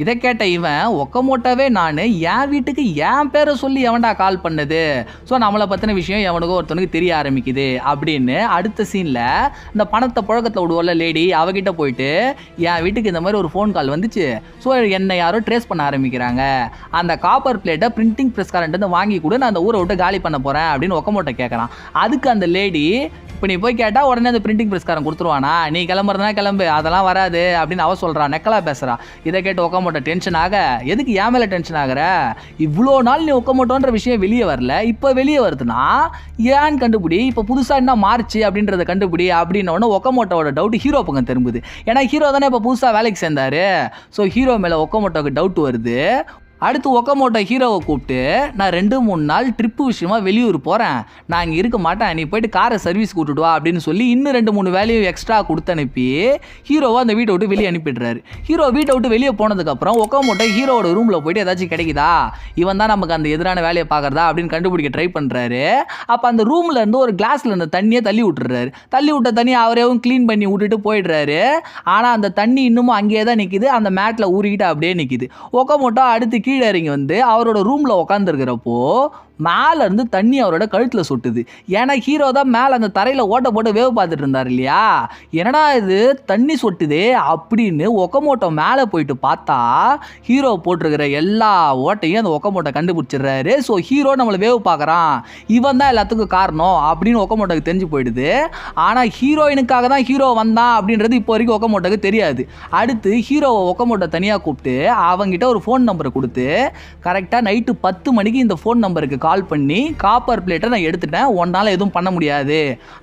Speaker 1: இதை கேட்ட இவன், ஒக்கமோட்டோவே நான் என் வீட்டுக்கு என் பேரை சொல்லி எவன்டா கால் பண்ணது, ஸோ நம்மளை பற்றின விஷயம் எவனுக்கோ ஒருத்தனுக்கு தெரிய ஆரம்பிக்குது அப்படின்னு அடுத்த சீனில் இந்த பணத்தை புழக்கத்தில் விடுவோம்ல லேடி, அவகிட்ட போயிட்டு என் வீட்டுக்கு இந்த மாதிரி ஒரு ஃபோன் கால் வந்துச்சு, ஸோ என்னை யாரோ ட்ரேஸ் பண்ண ஆரம்பிக்கிறாங்க, அந்த காப்பர் பிளேட்டை பிரிண்டிங் ப்ரெஸ்காரன்ட்டு வந்து வாங்கி கூட நான் அந்த ஊரை விட்டு காலி பண்ண போகிறேன் அப்படின்னு ஒக்கமோட்டோ கேட்குறான். அதுக்கு அந்த லேடி, இப்போ நீ போய் கேட்டால் உடனே அந்த பிரிண்டிங் ப்ரெஸ்காரன் கொடுத்துருவானா, நீ கிளம்புறதுனா கிளம்பு, அதெல்லாம் வராது அப்படின்னு அவ சொல்கிறான். நெக்கலாக பேசுகிறா. இதை கேட்டு ஒக்கமோட்டோ டென்ஷன் ஆக, எதுக்கு ஏன் மேலே டென்ஷன் ஆகிற, இவ்வளோ நாள் நீ ஒக்கமோட்டோன்ற விஷயம் வெளியே வரல, இப்போ வெளியே வருதுன்னா ஏன்னு கண்டுபிடி, இப்போ புதுசாக என்ன மாறுச்சு அப்படின்றத கண்டுபிடி அப்படின்ன உடனே ஒக்கமோட்டோட டவுட் ஹீரோ பக்கம் திரும்புது. ஏன்னா ஹீரோ தானே இப்போ புதுசாக வேலைக்கு சேர்ந்தாரு. ஸோ ஹீரோ மேலே ஒக்கமோட்டோக்கு டவுட் வருது. அடுத்து ஒக்கமோட்டோ ஹீரோவை கூப்பிட்டு, நான் 2-3 நாள் ட்ரிப்பு விஷயமா வெளியூர் போகிறேன், நான் இங்கே இருக்க மாட்டேன், நீ போயிட்டு காரை சர்வீஸ் கூட்டுட்டு வா அப்படின்னு சொல்லி இன்னும் 2-3 வேலையும் எக்ஸ்ட்ரா கொடுத்து அனுப்பி ஹீரோவை அந்த வீட்டை விட்டு வெளியே அனுப்பிடுறாரு. ஹீரோ வீட்டை விட்டு வெளியே போனதுக்கப்புறம் ஒக்கமோட்டோ ஹீரோவோட ரூமில் போயிட்டு ஏதாச்சும் கிடைக்குதா, இவன் தான் நமக்கு அந்த எதிரான வேலையை பார்க்குறதா அப்படின்னு கண்டுபிடிக்க ட்ரை பண்ணுறாரு. அப்போ அந்த ரூமில் இருந்து ஒரு கிளாஸில் இருந்த தண்ணியை தள்ளி விட்டுறாரு. தள்ளி விட்ட தண்ணியை அவரேவும் க்ளீன் பண்ணி விட்டுட்டு போயிடுறாரு. ஆனால் அந்த தண்ணி இன்னமும் அங்கேயே தான் நிற்கிது, அந்த மேட்டில் ஊறிக்கிட்டு அப்படியே நிற்கிது. ஒக்கமோட்டோ அடுத்து கீழே இறங்கி வந்து அவரோட ரூம்ல உட்காந்துருக்கிறப்போ மேல இருந்து தண்ணி அவரோட கழுத்துல சொட்டுது. ஏன்னா ஹீரோ தான் மேல அந்த தரையில ஓட்ட போட்டு வேவ் பார்த்துட்டு இருந்தார் இல்லையா, என்னடா இது தண்ணி சொட்டுதே அப்படின்னு ஒக்கமோட்டோ மேலே போயிட்டு பார்த்தா ஹீரோ போட்டிருக்கிற எல்லா ஓட்டையும் அந்த ஒக்கமோட்டோ கண்டுபிடிச்சிடுறாரு. ஸோ ஹீரோ நம்மளை வேவ் பார்க்குறான், இவன் தான் எல்லாத்துக்கும் காரணம் அப்படின்னு ஒக்கமோட்டோக்கு தெரிஞ்சு போயிடுது. ஆனால் ஹீரோயினுக்காக தான் ஹீரோ வந்தான் அப்படின்றது இப்போ வரைக்கும் ஒக்கமோட்டோக்கு தெரியாது. அடுத்து ஹீரோவை ஒக்கமோட்டோ தனியாக கூப்பிட்டு அவங்ககிட்ட ஒரு ஃபோன் நம்பரை கொடுத்து, கரெக்டாக நைட்டு 10 மணிக்கு இந்த ஃபோன் நம்பருக்கு கால் பண்ணி, காப்பர் பிளேட்டை நான் எடுத்துட்டேன், உன்னால் எதுவும் பண்ண முடியாது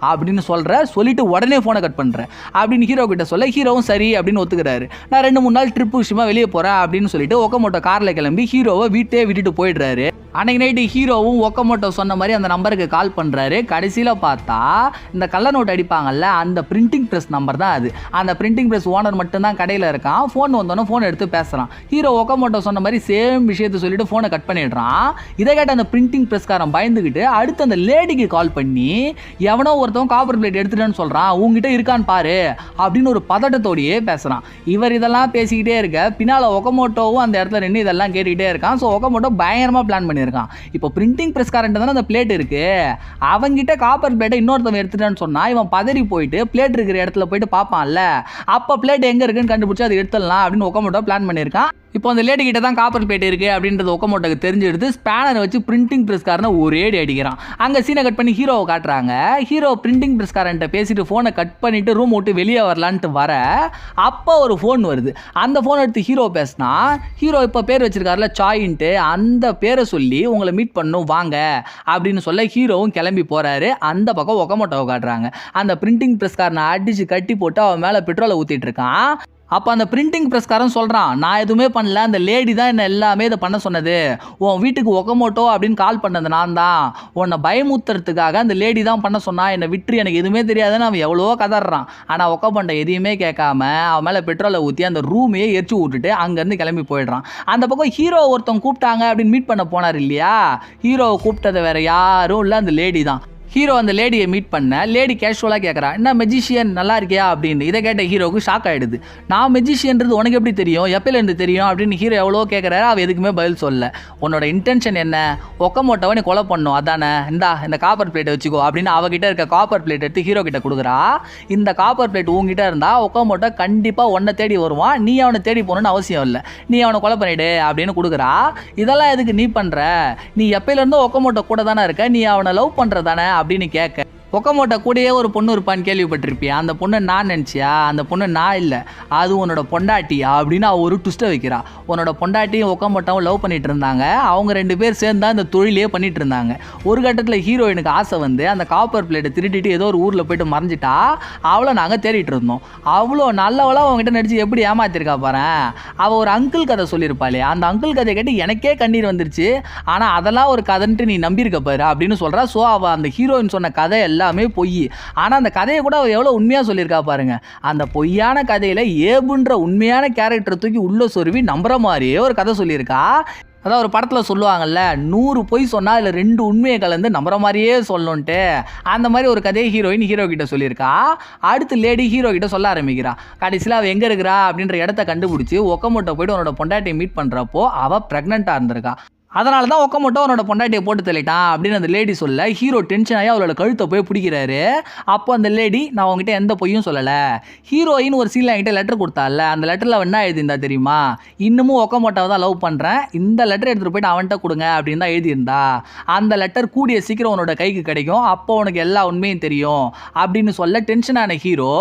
Speaker 1: அப்படின்னு சொல்லிட்டு உடனே ஃபோனை கட் பண்ணுறேன் அப்படின்னு ஹீரோ கிட்ட சொல்ல, ஹீரோவும் சரி அப்படின்னு ஒத்துக்கிறாரு. நான் 2-3 நாள் ட்ரிப் விஷயமா வெளியே போகிறேன் அப்படின்னு சொல்லிட்டு ஒக்கமோட்டோ காரில் கிளம்பி ஹீரோவை வீட்டே விட்டுட்டு போயிடுறாரு. அன்னைக்கு நைட்டு ஹீரோவும் ஒக்கமோட்டோ சொன்ன மாதிரி அந்த நம்பருக்கு கால் பண்ணுறாரு. கடைசியில் பார்த்தா இந்த கள்ள நோட்டு அடிப்பாங்கல்ல, அந்த பிரிண்டிங் ப்ரெஸ் நம்பர் தான் அது. அந்த பிரிண்டிங் ப்ரெஸ் ஓனர் மட்டும்தான் கடையில் இருக்கான். ஃபோன் வந்தோன்னே ஃபோன் எடுத்து பேசுகிறான். ஹீரோ ஒக்கமோட்டோ சொன்ன மாதிரி சேம் விஷயத்தை சொல்லிட்டு ஃபோனை கட் பண்ணிடுறான். இதை கேட்ட அந்த பிரிண்டிங் ப்ரெஸ்காரன் பயந்துக்கிட்டு அடுத்து அந்த லேடிக்கு கால் பண்ணி, எவனோ ஒருத்தவன் காப்பர் பிளேட் எடுத்துட்டேன்னு சொல்கிறான், உங்ககிட்ட இருக்கான்னு பாரு அப்படின்னு ஒரு பதட்டத்தோடையே பேசுகிறான். இவர் இதெல்லாம் பேசிக்கிட்டே இருக்க பின்னால் ஒக்கமோட்டோவும் அந்த இடத்துல நின்று இதெல்லாம் கேட்டுக்கிட்டே இருக்கான். ஸோ ஒக்கமோட்டோ பயங்கரமாக பிளான் பண்ணியிருக்கான். இப்போ பிரிண்டிங் பிரஸ் கரண்ட் தானே அந்த பிளேட் இருக்கு, அவங்கிட்ட காப்பர் பிளேட்டை இன்னொருத்தவன் எடுத்துட்டான்னு சொன்னா இவன் பதறி போயிட்டு பிளேட் இருக்கிற இடத்துல போயிட்டு பார்ப்பான்ல, அப்போ பிளேட் எங்க இருக்குன்னு கண்டுபிடிச்சு அதை எடுத்துடலாம் அப்படின்னு ஒக்கமோட்டோ பிளான் பண்ணியிருக்கான். இப்போ அந்த லேடி கிட்ட தான் காப்பர் பிளேட் இருக்குது அப்படின்றது ஒக்கமோட்டோக்கு தெரிஞ்செடுத்து ஸ்பேனரை வச்சு பிரிண்டிங் ப்ரெஸ்காரனை ஒரே அடி அடிக்கிறான். அங்கே சீனை கட் பண்ணி ஹீரோவை காட்டுறாங்க. ஹீரோ பிரிண்டிங் ப்ரெஸ்காரன்ட்ட பேசிட்டு ஃபோனை கட் பண்ணிவிட்டு ரூம் விட்டு வெளியே வரலான்ட்டு வர அப்போ ஒரு ஃபோன் வருது. அந்த ஃபோன் எடுத்து ஹீரோ பேசினா, ஹீரோ இப்போ பேர் வச்சிருக்காருல சாயின்ட்டு, அந்த பேரை சொல்லி உங்களை மீட் பண்ணும் வாங்க அப்படின்னு சொல்ல ஹீரோவும் கிளம்பி போகிறாரு. அந்த பக்கம் ஒக்கமோட்டோவை காட்டுறாங்க. அந்த பிரிண்டிங் ப்ரெஸ்காரனை அடித்து கட்டி போட்டு அவன் மேலே பெட்ரோலை ஊற்றிட்டு இருக்கான். அப்போ அந்த பிரிண்டிங் ப்ரெஸ்காரன் சொல்கிறான், நான் எதுவுமே பண்ணல, அந்த லேடி தான் என்ன எல்லாமே இதை பண்ண சொன்னது, உன் வீட்டுக்கு ஒக்கமோட்டோ அப்படின்னு கால் பண்ணது நான் தான், உன்னை பயமுத்துறதுக்காக அந்த லேடி தான் பண்ண சொன்னா, என்னை விட்டு எனக்கு எதுவுமே தெரியாதுன்னு அவன் எவ்வளோ கதறான். ஆனால் ஒக்கமோட்டோ எதையுமே கேட்காம அவன் மேலே பெட்ரோலை ஊற்றி அந்த ரூமையே எரிச்சு விட்டுட்டு அங்கேருந்து கிளம்பி போயிடுறான். அந்த பக்கம் ஹீரோ ஒருத்தவங்க கூப்பிட்டாங்க அப்படின்னு மீட் பண்ண போனார் இல்லையா, ஹீரோவை கூப்பிட்டதை வேற யாரும் இல்லை, அந்த லேடி தான். ஹீரோ அந்த லேடியை மீட் பண்ண லேடி கேஷுவலாக கேட்குறா, என்ன மெஜிஷியன் நல்லா இருக்கியா அப்படின்னு. இதை கேட்ட ஹீரோவுக்கு ஷாக் ஆகிடுது. நான் மெஜிஷியன்றது உனக்கு எப்படி தெரியும், எப்போலேருந்து தெரியும் அப்படின்னு ஹீரோ எவ்வளோ கேட்குறாரு. அவள் எதுக்குமே பதில் சொல்ல. உன்னோட இன்டென்ஷன் என்ன, ஒக்கமோட்டோவை நீ கொலை பண்ணும் அதானே, இந்த காப்பர் பிளேட்டை வச்சுக்கோ அப்படின்னு அவகிட்ட இருக்க காப்பர் பிளேட் எடுத்து ஹீரோ கிட்ட கொடுக்குறா. இந்த காப்பர் பிளேட் உங்ககிட்ட இருந்தால் ஒக்கமோட்டோ கண்டிப்பாக உன்னை தேடி வருவான், நீ அவனை தேடி போகணுன்னு அவசியம் இல்லை, நீ அவனை கொலை பண்ணிடு அப்படின்னு கொடுக்குறா. இதெல்லாம் எதுக்கு நீ பண்ணுற, நீ எப்போலேருந்தோ ஒக்கமோட்டோ கூட தானே இருக்க, நீ அவனை லவ் பண்ணுறதானே அப்படின்னு கேட்க. ஒக்கமோட்டோ கூடயே ஒரு பொண்ணு இருப்பான்னு கேள்விப்பட்டிருப்பியா, அந்த பொண்ணு நான் நினச்சியா, அந்த பொண்ணு நான் இல்லை, அது உன்னோட பொண்டாட்டி அப்படின்னு அவள் ஒரு ட்விஸ்ட்டை வைக்கிறா. உன்னோட பொண்டாட்டியும் ஒக்கமோட்டோவும் லவ் பண்ணிட்டு இருந்தாங்க, அவங்க 2 பேர் சேர்ந்து தான் இந்த தொழிலே பண்ணிட்டு இருந்தாங்க. ஒரு கட்டத்தில் ஹீரோயினுக்கு ஆசை வந்து அந்த காப்பர் பிளேட்டை திருட்டிட்டு ஏதோ ஒரு ஊரில் போயிட்டு மறைஞ்சிட்டா. அவளை நாங்கள் தேடிட்டு இருந்தோம். அவ்வளோ நல்லவளாக அவங்ககிட்ட நடிச்சு எப்படி ஏமாத்திருக்கா பாரு. அவள் ஒரு அங்கிள் கதை சொல்லியிருப்பாளே, அந்த அங்கிள் கதையை கேட்டு எனக்கே கண்ணீர் வந்துருச்சு, ஆனால் அதெல்லாம் ஒரு கதைன்ட்டு நீ நம்பியிருக்க பாரு அப்படின்னு சொல்கிறா. ஸோ அவள் அந்த ஹீரோயின் சொன்ன கதை எல்லாமே பொய், ஆனால் அந்த கதையை கூட அவள் எவ்வளோ உண்மையாக சொல்லியிருக்கா பாருங்க. அந்த பொய்யான கதையில் ஏபுன்ற உண்மையான கேரக்டரை தூக்கி உள்ள சொருவி நம்புற மாதிரியே ஒரு கதை சொல்லியிருக்கா. அதான் ஒரு படத்தில் சொல்லுவாங்கல்ல, 100 பொய் சொன்னால் இல்லை 2 உண்மையை கலந்து நம்புற மாதிரியே சொல்லணுன்ட்டு, அந்த மாதிரி ஒரு கதையை ஹீரோயின் ஹீரோ கிட்ட சொல்லியிருக்கா. அடுத்து லேடி ஹீரோ கிட்ட சொல்ல ஆரம்பிக்கிறா. கடைசியில் அவள் எங்கே இருக்கிறா அப்படின்ற இடத்த கண்டுபிடிச்சி ஒக்கமோட்டோ போய்ட்டு உன்னோட பொண்டாட்டியை மீட் பண்ணுறப்போ அவள் ப்ரெக்னெண்ட்டாக இருந்திருக்கா. அதனால தான் ஒக்கமோட்டோ அவனோட பொண்டாட்டியை போட்டு தள்ளிட்டான் அப்படின்னு அந்த லேடி சொல்ல ஹீரோ டென்ஷன் ஆகி அவளோட கழுத்தை போய் பிடிக்கிறாரு. அப்போ அந்த லேடி, நான் உங்ககிட்ட எந்த பொய்யும் சொல்லலை, ஹீரோயின் ஒரு சீனில் என்கிட்ட லெட்டர் கொடுத்தால, அந்த லெட்டரில் என்ன எழுதியிருந்தா தெரியுமா, இன்னமும் ஒக்கமோட்டோவை தான் லவ் பண்ணுறேன், இந்த லெட்டர் எடுத்துகிட்டு போய்ட்டு அவன்கிட்ட கொடுங்க அப்படின்னு தான் எழுதியிருந்தா. அந்த லெட்டர் கூடிய சீக்கிரம் உன்னோட கைக்கு கிடைக்கும், அப்போ உனக்கு எல்லா உண்மையும் தெரியும் அப்படின்னு சொல்ல டென்ஷனான ஹீரோ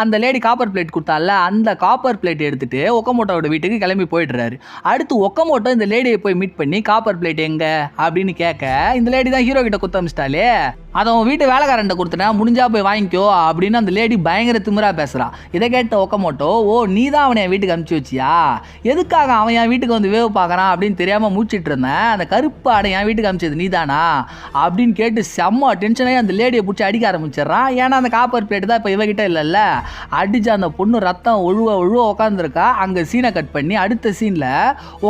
Speaker 1: அந்த லேடி காப்பர் பிளேட் கொடுத்தால, அந்த காப்பர் பிளேட் எடுத்துகிட்டு ஒக்கமோட்டோவோட வீட்டுக்கு கிளம்பி போயிடுறாரு. அடுத்து ஒக்கமோட்டோ இந்த லேடியை போய் மீட் பண்ணி காப்பர் பிளேட் எங்க அப்படின்னு கேட்க, இந்த லேடி தான் ஹீரோ கிட்ட குத்த அமிச்சிட்டாலே, அதை அவன் வீட்டு வேலைக்காரன்ட்ட கொடுத்துட்டேன், முடிஞ்சா போய் வாங்கிக்கோ அப்படின்னு அந்த லேடி பயங்கர திமிரா பேசுறா. இதை கேட்ட ஒக்கமோட்டோ, ஓ நீ தான் அவனை என் வீட்டுக்கு அனுப்பிச்சு வச்சியா, எதுக்காக அவன் என் வீட்டுக்கு வந்து வேவு பார்க்கறான் அப்படின்னு தெரியாம மூச்சிட்டு இருந்தேன், அந்த கருப்பு ஆடை என் வீட்டுக்கு அனுப்பிச்சது நீதானா அப்படின்னு கேட்டு செம்ம டென்ஷனாகி அந்த லேடியை பிடிச்சி அடிக்க ஆரம்பிச்சிடறான். ஏன்னா அந்த காப்பர் பிளேட் தான் இப்போ இவகிட்ட இல்லைல்ல. அடிச்சு அந்த பொண்ணு ரத்தம் ஒழுவ உட்காந்துருக்கா. அங்கே சீனை கட் பண்ணி அடுத்த சீனில்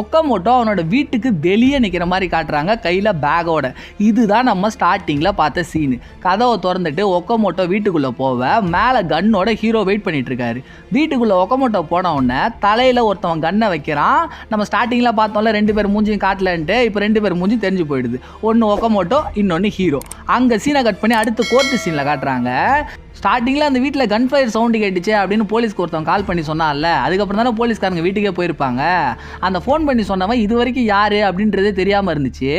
Speaker 1: ஒக்கமோட்டோ அவனோட வீட்டுக்கு வெளியே நிற்கிற மாதிரி காட்டுறாங்க, கையில் பேக்கோட. இதுதான் நம்ம ஸ்டார்டிங்கில் பார்த்த சீனு. கதவை திறந்துட்டு ஒக்கமோட்டோ வீட்டுக்குள்ளே போவ, மேலே கன்னோட ஹீரோ வெயிட் பண்ணிட்டு இருக்காரு. வீட்டுக்குள்ளே ஒக்கமோட்டோ போன உடனே தலையில் ஒருத்தவன் கன்னை வைக்கிறான். நம்ம ஸ்டார்டிங்கில் பார்த்தோம்ல 2 பேர் மூஞ்சியும் காட்டலன்ட்டு, இப்போ 2 பேர் மூஞ்சி தெரிஞ்சு போயிடுது. ஒன்று ஒக்கமோட்டோ, இன்னொன்று ஹீரோ. அங்கே சீனை கட் பண்ணி அடுத்து கோர்ட்டு சீனில் காட்டுறாங்க. ஸ்டார்டிங்கில் அந்த வீட்டில் கன் ஃபயர் சவுண்டு கேட்டுச்சு அப்படின்னு போலீஸ்க்கு ஒருத்தவன் கால் பண்ணி சொன்னான்ல, அதுக்கப்புறம் தானே போலீஸ்காரங்க வீட்டுக்கே போயிருப்பாங்க. அந்த ஃபோன் பண்ணி சொன்னவன் இது வரைக்கும் யார் அப்படின்றதே தெரியாமல் இருந்துச்சு.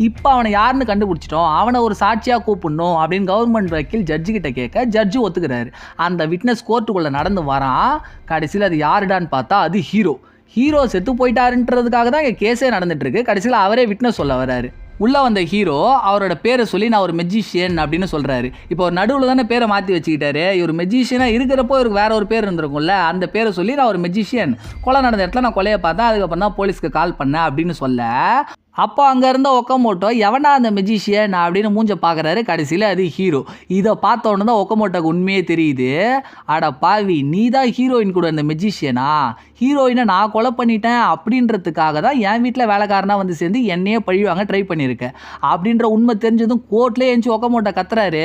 Speaker 1: இப்போ அவனை யாருன்னு கண்டுபிடிச்சிட்டோம், அவனை ஒரு சாட்சியாக கூப்பிடணும் அப்படின்னு கவர்மெண்ட் வக்கீல் ஜட்ஜு கிட்ட கேட்க ஜட்ஜு ஒத்துக்கிறாரு. அந்த விட்னஸ் கோர்ட்டுக்குள்ளே நடந்து வரான். கடைசியில் அது யாருடான்னு பார்த்தா அது ஹீரோ. ஹீரோ செத்து போயிட்டாருன்றதுக்காக தான் இங்கே கேஸே நடந்துட்டு இருக்கு. கடைசியில் அவரே விட்னஸ் சொல்ல வராரு. உள்ளே வந்த ஹீரோ அவரோட பேரை சொல்லி நான் ஒரு மெஜிஷியன் அப்படின்னு சொல்கிறாரு. இப்போ ஒரு நடுவில் தானே பேரை மாற்றி வச்சுக்கிட்டாரு. இவர் மெஜிஷியனாக இருக்கிறப்போ இவருக்கு வேற ஒரு பேர் இருந்திருக்கும்ல, அந்த பேரை சொல்லி நான் ஒரு மெஜிஷியன், கொலை நடந்த இடத்துல நான் கொலையை பார்த்தேன், அதுக்கப்புறம் தான் போலீஸ்க்கு கால் பண்ணேன் அப்படின்னு சொல்ல, அப்போ அங்கே இருந்த ஒக்கமோட்டோ எவனா அந்த மெஜிஷியன் அப்படின்னு மூஞ்ச பார்க்குறாரு. கடைசியில் அது ஹீரோ. இதை பார்த்த உடனே தான் ஒக்கமோட்டோக்கு உண்மையே தெரியுது. அட பாவி, நீ தான் ஹீரோயின் கூட இந்த மெஜிஷியனா, ஹீரோயினை நான் கொலை பண்ணிட்டேன் அப்படின்றதுக்காக தான் என் வீட்டில் வேலைக்காரனாக வந்து சேர்ந்து என்னையே பழிவாங்க ட்ரை பண்ணியிருக்கேன் அப்படின்ற உண்மை தெரிஞ்சதும் கோர்ட்லேயே எழுந்து ஒக்கமோட்டோ கத்துறாரு.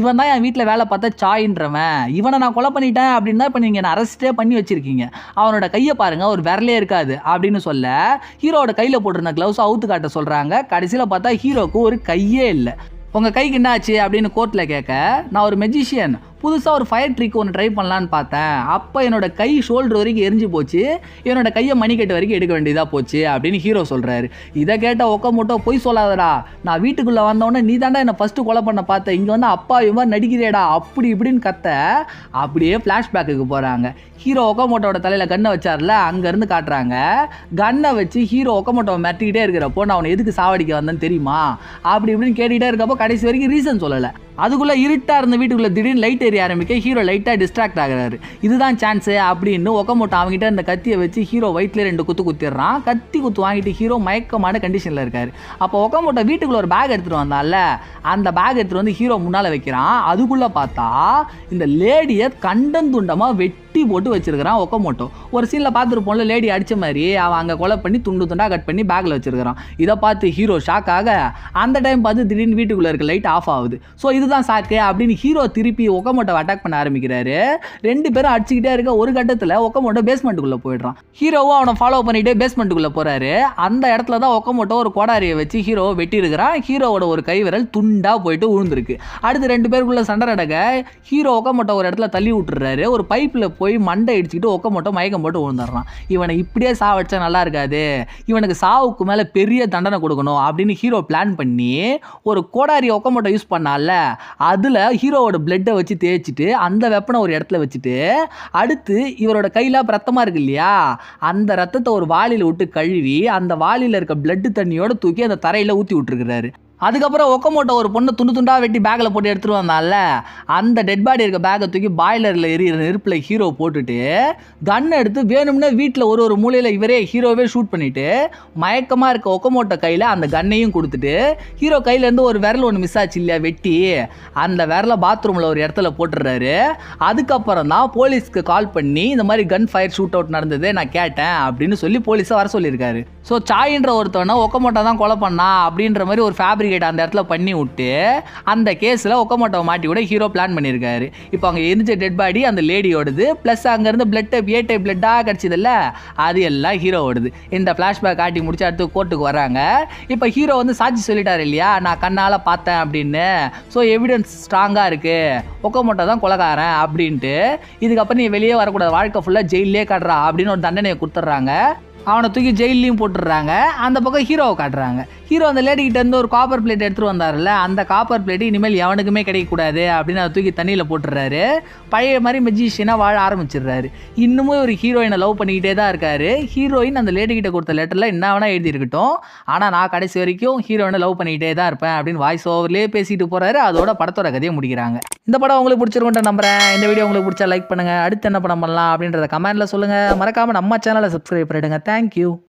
Speaker 1: இவன் தான் என் வீட்டில் வேலை பார்த்தா சாயின்றவன், இவனை நான் கொலை பண்ணிட்டேன் அப்படின்னு தான் இப்போ நீங்கள் அரெஸ்டே பண்ணி வச்சுருக்கீங்க, அவனோட கையை பாருங்கள் ஒரு விரலே இருக்காது அப்படின்னு சொல்ல ஹீரோட கையில் போட்டிருந்த க்ளவுஸ் அவுத்து காட்ட சொல்கிறாங்க. கடைசியில் பார்த்தா ஹீரோக்கு ஒரு கையே இல்லை. உங்கள் கைக்கு என்னாச்சு அப்படின்னு கோர்ட்டில் கேட்க, நான் ஒரு மெஜிஷியன், புதுசாக ஒரு ஃபயர் ட்ரிக் ஒன்று ட்ரை பண்ணலான்னு பார்த்தேன், அப்போ என்னோட கை ஷோல்டர் வரைக்கும் எரிஞ்சு போச்சு, என்னோட கையை மணிக்கட்டு வரைக்கும் எடுக்க வேண்டியதாக போச்சு அப்படின்னு ஹீரோ சொல்கிறாரு. இதை கேட்ட ஒக்கமோட்டோ, போய் சொல்லாதடா, நான் வீட்டுக்குள்ளே வந்தோடனே நீ தாண்டா என்னை ஃபஸ்ட்டு கொலை பண்ண பார்த்தேன், இங்கே வந்து அப்பா இவன் நடிக்கிறேடா அப்படி இப்படின்னு கத்த. அப்படியே ஃப்ளாஷ்பேக்குக்கு போகிறாங்க. ஹீரோ ஒக்கமோட்டோட தலையில் கன்னை வச்சார்ல, அங்கேருந்து காட்டுறாங்க. கன்னை வச்சு ஹீரோ ஒக்கமோட்டோவை மிரட்டிக்கிட்டே இருக்கிறப்போ, நான் அவனை எதுக்கு சாவடிக்க வந்தேன்னு தெரியுமா அப்படி இப்படின்னு கேட்டுக்கிட்டே இருக்கப்போ கடைசி வரைக்கும் ரீசன் சொல்லலை. அதுக்குள்ளே இருட்டாக இருந்த வீட்டுக்குள்ளே திடீர்னு லைட் எரிய ஆரம்பிக்க ஹீரோ லைட்டாக டிஸ்ட்ராக்ட் ஆகிறாரு. இதுதான் சான்ஸு அப்படின்னு ஒக்கமோட்டோ அவங்ககிட்ட இந்த கத்தியை வச்சு ஹீரோ வயிற்றுல 2 குத்து குத்திடுறான். கத்தி குத்து வாங்கிட்டு ஹீரோ மயக்கமான கண்டிஷனில் இருக்கார். அப்போ ஒக்கமோட்டோ வீட்டுக்குள்ளே ஒரு பேக் எடுத்துகிட்டு வந்தால, அந்த பேக் எடுத்துகிட்டு வந்து ஹீரோ முன்னால் வைக்கிறான். அதுக்குள்ளே பார்த்தா இந்த லேடியை கண்டந்துண்டமாக வெட்டி கட்டி போட்டு வச்சிருக்கிறான் ஒக்கமோட்டோ. ஒரு சீனில் பார்த்துருப்போம்ல, லேடி அடித்த மாதிரி அவன் அங்கே கொலை பண்ணி துண்டு துண்டாக கட் பண்ணி பேக்கில் வச்சிருக்கிறான். இதை பார்த்து ஹீரோ ஷாக் ஆக அந்த டைம் பார்த்து திடீர்னு வீட்டுக்குள்ளே இருக்க லைட் ஆஃப் ஆகுது. ஸோ இதுதான் சாக்கு அப்படின்னு ஹீரோ திருப்பி ஒக்கமோட்டோவை அட்டாக் பண்ண ஆரம்பிக்கிறாரு. 2 பேரும் அடிச்சுக்கிட்டே இருக்க ஒரு கட்டத்தில் ஒக்கமோட்டோ பேஸ்மெண்ட்டுக்குள்ளே போயிடுறான். ஹீரோவும் அவனை ஃபாலோ பண்ணிட்டு பேஸ்மெண்ட்டுக்குள்ளே போகிறாரு. அந்த இடத்துல தான் ஒக்கமோட்டோ ஒரு கோடாரியை வச்சு ஹீரோவை வெட்டி இருக்கிறான். ஹீரோவோட ஒரு கைவிரல் துண்டாக போயிட்டு விழுந்திருக்கு. அடுத்து 2 பேருக்குள்ள சண்டை நடக்க ஹீரோ ஒக்கமோட்டோ ஒரு இடத்துல தள்ளி விட்டுறாரு. ஒரு பைப்பில் போய் மண்டை இடிச்சுக்கிட்டு ஒக்கமோட்டோ மயக்கம் போட்டு விழுந்துடுறான். இவனை இப்படியே சாவடிச்சா நல்லா இருக்காது, இவனுக்கு சாவுக்கு மேலே பெரிய தண்டனை கொடுக்கணும் அப்படின்னு ஹீரோ பிளான் பண்ணி ஒரு கோடாரி ஒக்கமோட்டோ யூஸ் பண்ணால அதில் ஹீரோவோட பிளட்டை வச்சு தேய்ச்சிட்டு அந்த வெப்பனை ஒரு இடத்துல வச்சுட்டு அடுத்து இவரோட கையில் ரத்தமாக இருக்கு இல்லையா, அந்த ரத்தத்தை ஒரு வாளியில் விட்டு கழுவி அந்த வாளியில் இருக்க பிளட்டு தண்ணியோட தூக்கி அந்த தரையில் ஊற்றி விட்டுருக்கிறாரு. அதுக்கப்புறம் ஒக்கமோட்டோ ஒரு பொண்ணை துண்டு துண்டாக வெட்டி பேக்கில் போட்டு எடுத்துகிட்டு வந்தால அந்த டெட் பாடி இருக்க பேக்கை தூக்கி பாய்லரில் எரியிற நெருப்பில் ஹீரோ போட்டுட்டு கன் எடுத்து வேணும்னே வீட்டில் ஒரு மூலையில் இவரே ஹீரோவே ஷூட் பண்ணிவிட்டு மயக்கமாக இருக்க ஒக்கமோட்டோ கையில் அந்த கன்னையும் கொடுத்துட்டு ஹீரோ கையிலேருந்து ஒரு விரல் ஒன்று மிஸ் ஆச்சு இல்லையா வெட்டி, அந்த விரலை பாத்ரூமில் ஒரு இடத்துல போட்டுடுறாரு. அதுக்கப்புறம் தான் போலீஸ்க்கு கால் பண்ணி இந்த மாதிரி கன் ஃபயர் ஷூட் அவுட் நடந்தது நான் கேட்டேன் அப்படின்னு சொல்லி போலீஸை வர சொல்லியிருக்காரு. ஸோ சாயின்ற ஒருத்தவனை ஒக்கமோட்டோ தான் கொலை பண்ணா அப்படின்ற மாதிரி ஒரு ஃபேப்ரிகேட் அந்த இடத்துல பண்ணி விட்டு அந்த கேஸில் ஒக்கமோட்டோவை மாட்டி கூட ஹீரோ பிளான் பண்ணியிருக்காரு. இப்போ அங்கே எரிஞ்ச டெட் பாடி அந்த லேடியோடது, ப்ளஸ் அங்கேருந்து பிளட் டைப் ஏ டைப் பிளட்டாக கிடச்சிதில்ல அது எல்லாம் ஹீரோவோடது. இந்த ஃப்ளாஷ்பேக் காட்டி முடிச்சு அடுத்து கோர்ட்டுக்கு வராங்க. இப்போ ஹீரோ வந்து சாட்சி சொல்லிட்டார் இல்லையா, நான் கண்ணால் பார்த்தேன் அப்படின்னு. ஸோ எவிடன்ஸ் ஸ்ட்ராங்காக இருக்குது, ஒக்கமோட்டோ தான் கொலைகாரன் அப்படின்ட்டு. இதுக்கப்புறம் நீ வெளியே வரக்கூடாது, வாழ்க்கை ஃபுல்லாக ஜெயிலே காட்டுறா அப்படின்னு ஒரு தண்டனையை கொடுத்துட்றாங்க. அவனை தூக்கி ஜெயிலையும் போட்டுடுறாங்க. அந்த பக்கம் ஹீரோவை காட்டுறாங்க. ஹீரோ அந்த லேடிக்கிட்ட இருந்து ஒரு காப்பர் பிளேட் எடுத்துகிட்டு வந்தார்ல, அந்த காப்பர் பிளேட் இனிமேல் எவனுக்குமே கிடைக்கக்கூடாது அப்படின்னு அதை தூக்கி தண்ணியில் போட்டுடுறாரு. பழைய மாதிரி மெஜிஷியனாக வாழ ஆரம்பிச்சிடுறாரு. இன்னமும் ஒரு ஹீரோயினை லவ் பண்ணிக்கிட்டே தான் இருக்காரு. ஹீரோயின் அந்த லேடிக்கிட்ட கொடுத்த லெட்டரில் என்ன வேணா எழுதியிருக்கட்டும், ஆனால் நான் கடைசி வரைக்கும் ஹீரோயினை லவ் பண்ணிக்கிட்டே தான் இருப்பேன் அப்படின்னு வாய்ஸ் ஓவர்லேயே பேசிட்டு போகிறாரு. அதோட படத்தோட கதையை முடிக்கிறாங்க. இந்த படம் உங்களுக்கு பிடிச்சிருக்குன்னு நம்புறேன். இந்த வீடியோ உங்களுக்கு பிடிச்சா லைக் பண்ணுங்கள். அடுத்து என்ன படம் பண்ணலாம் அப்படின்றத கமெண்ட்டில் சொல்லுங்கள். மறக்காமல் நம்ம சேனலை சப்ஸ்கிரைப் பண்ணிடுங்க. தேங்க்யூ.